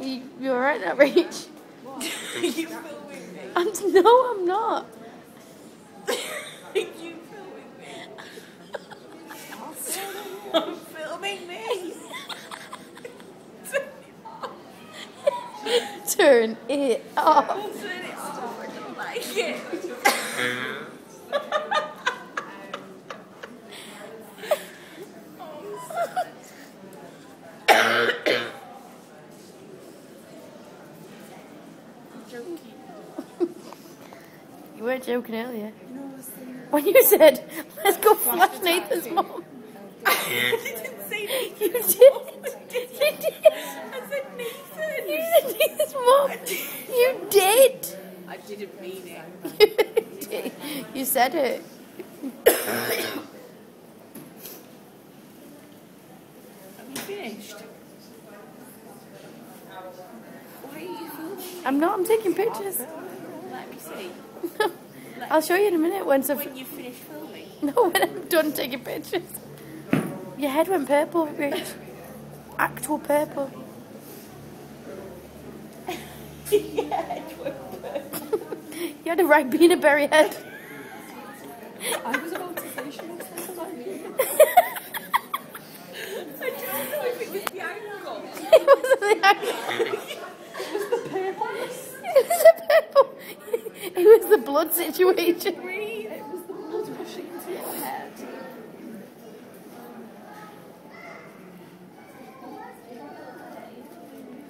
You alright now, Rach? What? Are you filming me? No, I'm not. Are you filming me? I'm filming me. Turn it off. I'll turn it off. I don't like it. You weren't joking earlier. No, I was saying... When you said, let's go flash Nathan's mom. I didn't say Nathan's You mom. did. You did. I said Nathan. You said Nathan's mom. You did. I didn't mean it. You did. You said it. Have you finished? Why are you filming? I'm not. I'm taking pictures. Let me see. I'll show you in a minute When you finish filming. No, when I'm done taking pictures. Your head went purple, Rach. Actual purple. Yeah, it went purple. You had a right peanut berry head. I was about to finish it. I don't know if it was the angle. It wasn't the angle. It was the purple. It was the purple. It was the blood situation.